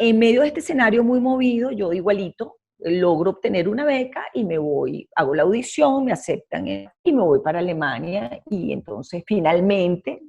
en medio de este escenario muy movido, yo igualito logro obtener una beca y me voy, hago la audición, me aceptan y me voy para Alemania. Y entonces finalmente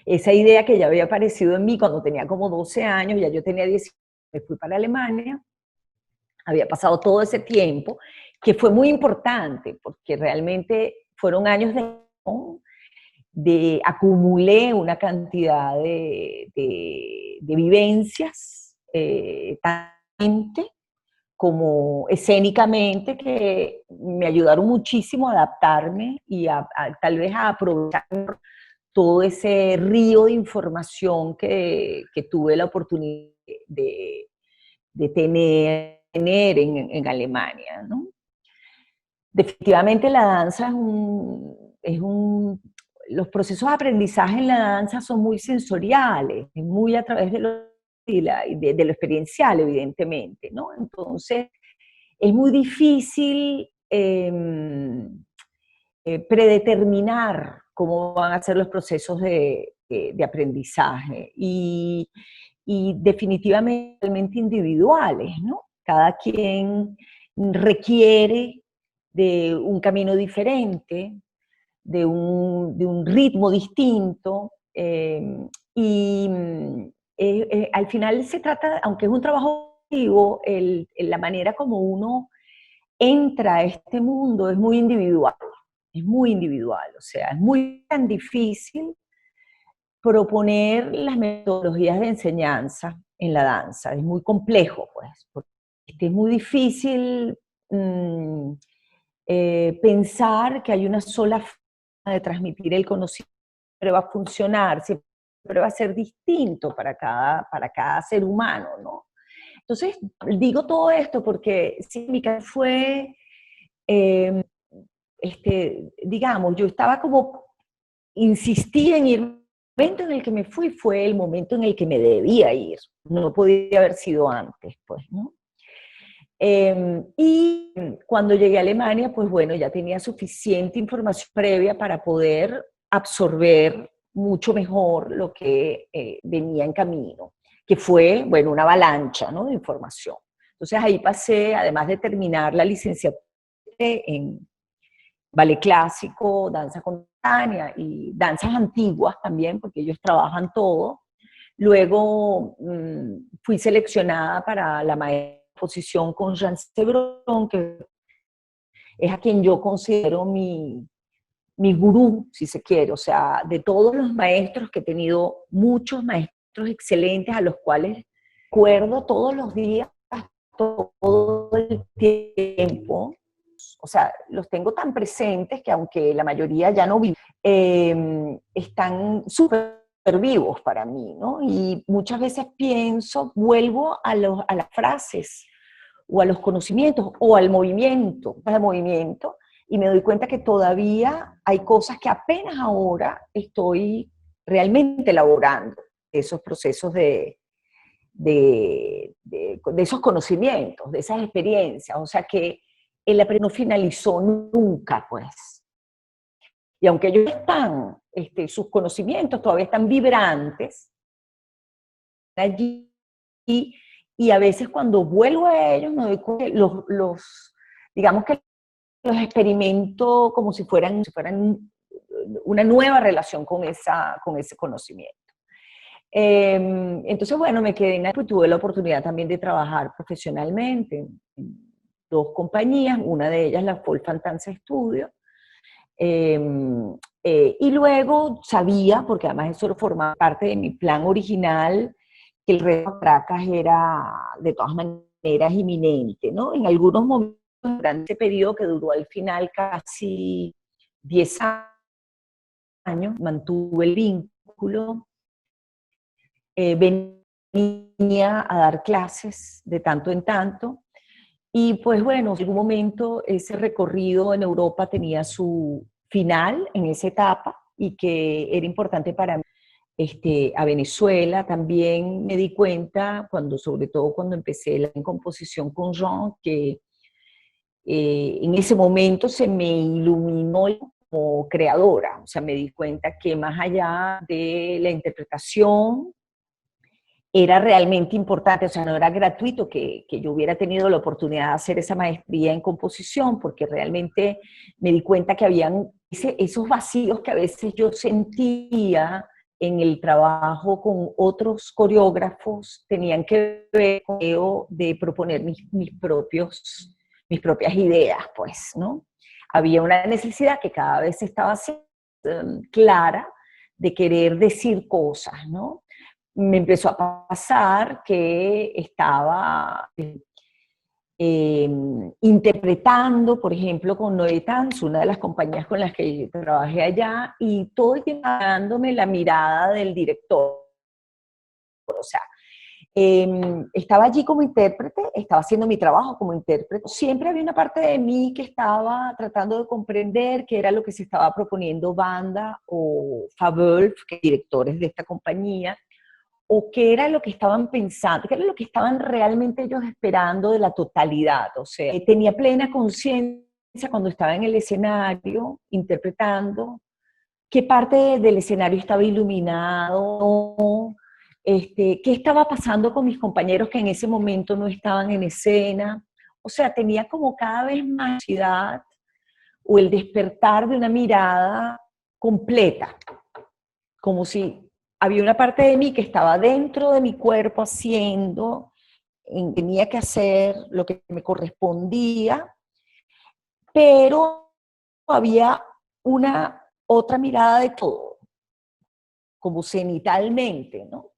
esa idea que ya había aparecido en mí cuando tenía como 12 años, ya yo tenía 10, me fui para Alemania. Había pasado todo ese tiempo, que fue muy importante, porque realmente fueron años de acumulé una cantidad de vivencias, tanto como escénicamente, que me ayudaron muchísimo a adaptarme y tal vez a aprovechar todo ese río de información que tuve la oportunidad de, de tener en Alemania, ¿no? Definitivamente la danza los procesos de aprendizaje en la danza son muy sensoriales, es muy a través de lo experiencial, evidentemente, ¿no? Entonces, es muy difícil predeterminar cómo van a ser los procesos de aprendizaje y definitivamente individuales, ¿no? Cada quien requiere de un camino diferente, de un ritmo distinto, y al final se trata, aunque es un trabajo activo, la manera como uno entra a este mundo es muy individual, o sea, es muy tan difícil proponer las metodologías de enseñanza en la danza, es muy complejo, pues, porque es muy difícil pensar que hay una sola forma de transmitir el conocimiento, siempre va a funcionar, siempre va a ser distinto para cada ser humano, ¿no? Entonces, digo todo esto porque sí, mi caso fue, eh, digamos, yo estaba como, insistí en ir, el momento en el que me fui fue el momento en el que me debía ir, no podía haber sido antes, pues, ¿no? Y cuando llegué a Alemania, pues bueno, ya tenía suficiente información previa para poder absorber mucho mejor lo que venía en camino, que fue, bueno, una avalancha, ¿no?, de información. Entonces ahí pasé, además de terminar la licenciatura en ballet clásico, danza contemporánea y danzas antiguas también, porque ellos trabajan todo. Luego fui seleccionada para la posición con Jean Sebron, que es a quien yo considero mi gurú, si se quiere. O sea, de todos los maestros que he tenido, muchos maestros excelentes a los cuales recuerdo todos los días, todo el tiempo. O sea, los tengo tan presentes que aunque la mayoría ya no viven, están súper vivos para mí, ¿no? Y muchas veces pienso, vuelvo a las frases o a los conocimientos o al movimiento, y me doy cuenta que todavía hay cosas que apenas ahora estoy realmente elaborando, esos procesos de esos conocimientos, de esas experiencias. O sea que el aprendizaje no finalizó nunca, pues. Y aunque ellos están, sus conocimientos todavía están vibrantes allí, y a veces cuando vuelvo a ellos me doy cuenta que digamos que los experimento como si fueran una nueva relación con ese conocimiento. Entonces, bueno, me quedé en y tuve la oportunidad también de trabajar profesionalmente en dos compañías, una de ellas la Wolfgang Tanz Studio, y luego sabía, porque además eso formaba parte de mi plan original, que el reto de Caracas era de todas maneras inminente, ¿no? En algunos momentos, durante ese periodo que duró al final casi 10 años, mantuve el vínculo, venía a dar clases de tanto en tanto, y pues bueno, en algún momento ese recorrido en Europa tenía su final en esa etapa y que era importante para mí. A Venezuela también me di cuenta, sobre todo cuando empecé la composición con Jean, que en ese momento se me iluminó como creadora. O sea, me di cuenta que más allá de la interpretación, era realmente importante, o sea, no era gratuito que yo hubiera tenido la oportunidad de hacer esa maestría en composición, porque realmente me di cuenta que habían esos vacíos que a veces yo sentía en el trabajo con otros coreógrafos, tenían que ver con el de proponer mis propias ideas, pues, ¿no? Había una necesidad que cada vez estaba siendo clara de querer decir cosas, ¿no? Me empezó a pasar que estaba interpretando, por ejemplo, con Noé Tanz, una de las compañías con las que yo trabajé allá, y todo el tiempo dándome la mirada del director. O sea, estaba allí como intérprete, estaba haciendo mi trabajo como intérprete. Siempre había una parte de mí que estaba tratando de comprender qué era lo que se estaba proponiendo Banda o Fabolf, que directores de esta compañía, o qué era lo que estaban pensando, qué era lo que estaban realmente ellos esperando de la totalidad. O sea, tenía plena conciencia cuando estaba en el escenario interpretando, qué parte del escenario estaba iluminado, qué estaba pasando con mis compañeros que en ese momento no estaban en escena. O sea, tenía como cada vez más ansiedad o el despertar de una mirada completa, como si había una parte de mí que estaba dentro de mi cuerpo haciendo, tenía que hacer lo que me correspondía, pero había una otra mirada de todo, como cenitalmente, ¿no?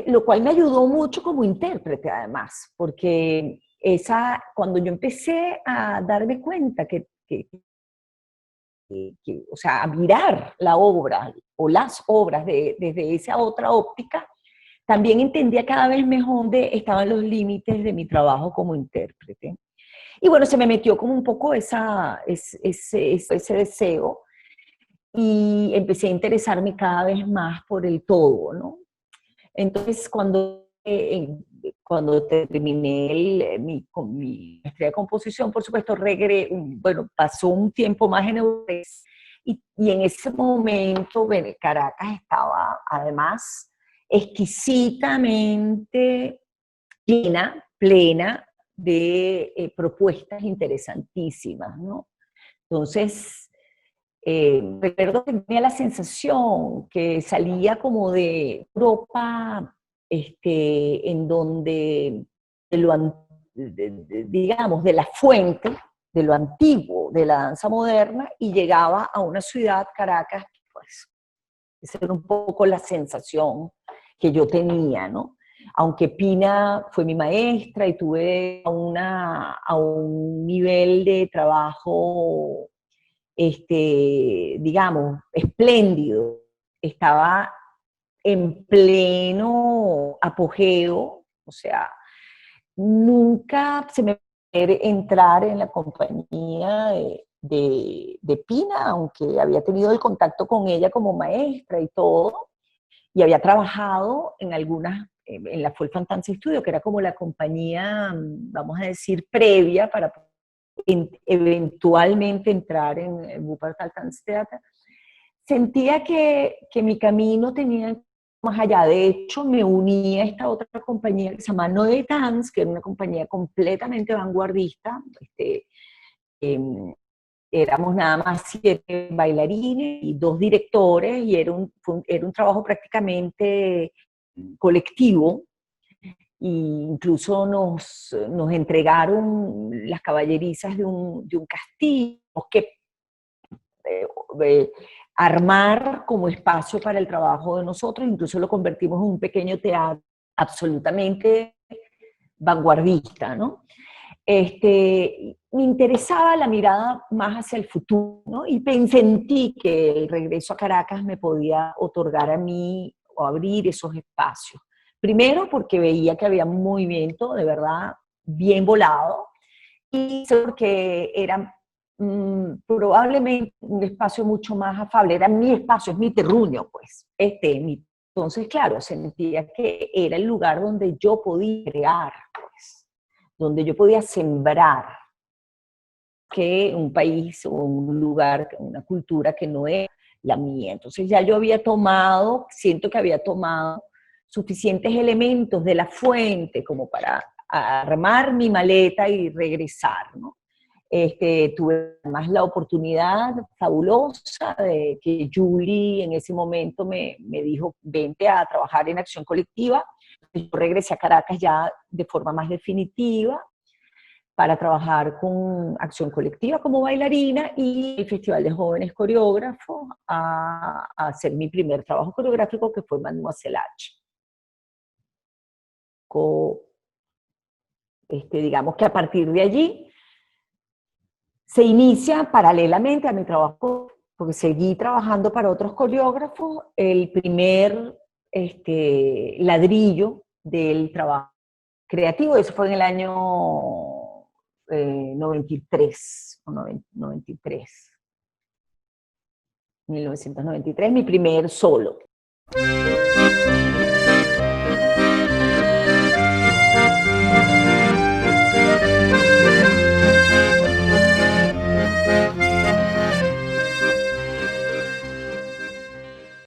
Lo cual me ayudó mucho como intérprete además, porque cuando yo empecé a darme cuenta o sea, a mirar la obra o las obras desde esa otra óptica, también entendía cada vez mejor dónde estaban los límites de mi trabajo como intérprete. Y bueno, se me metió como un poco ese deseo y empecé a interesarme cada vez más por el todo, ¿no? Entonces, cuando terminé mi maestría de composición, por supuesto, bueno, pasó un tiempo más en Europa y en ese momento, bueno, Caracas estaba además exquisitamente plena de propuestas interesantísimas, ¿no? Entonces, recuerdo que tenía la sensación que salía como de Europa, en donde, digamos, de la fuente, de lo antiguo, de la danza moderna, y llegaba a una ciudad, Caracas, pues, esa era un poco la sensación que yo tenía, ¿no? Aunque Pina fue mi maestra y tuve a un nivel de trabajo digamos, espléndido, estaba en pleno apogeo, o sea, nunca se me puede entrar en la compañía de Pina, aunque había tenido el contacto con ella como maestra y todo, y había trabajado en en la Folk Dance Studio, que era como la compañía, vamos a decir, previa para eventualmente entrar en el Wuppertal Tanztheater, sentía que mi camino tenía más allá. De hecho, me uní a esta otra compañía que se llama Neue Tanz, que era una compañía completamente vanguardista. Eh, Éramos nada más 7 bailarines y 2 directores, y era un trabajo prácticamente colectivo. Y incluso nos entregaron las caballerizas de un castillo que eh, armar como espacio para el trabajo de nosotros, incluso lo convertimos en un pequeño teatro absolutamente vanguardista, ¿no? Me interesaba la mirada más hacia el futuro, ¿no? Y sentí que el regreso a Caracas me podía otorgar a mí o abrir esos espacios. Primero porque veía que había un movimiento de verdad bien volado, y porque era probablemente un espacio mucho más afable, era mi espacio, es mi terruño, pues. Entonces, claro, sentía que era el lugar donde yo podía crear, pues, donde yo podía sembrar, que un país o un lugar, una cultura que no es la mía. Entonces ya yo había tomado, siento que había tomado suficientes elementos de la fuente como para armar mi maleta y regresar, ¿no? Tuve más la oportunidad fabulosa de que Julie en ese momento me dijo, vente a trabajar en Acción Colectiva. Yo regresé a Caracas ya de forma más definitiva para trabajar con Acción Colectiva como bailarina y el Festival de Jóvenes Coreógrafos a hacer mi primer trabajo coreográfico, que fue Mademoiselle H. Digamos que a partir de allí se inicia paralelamente a mi trabajo, porque seguí trabajando para otros coreógrafos, el primer ladrillo del trabajo creativo. Eso fue en el año 93, o 93, 1993, mi primer solo.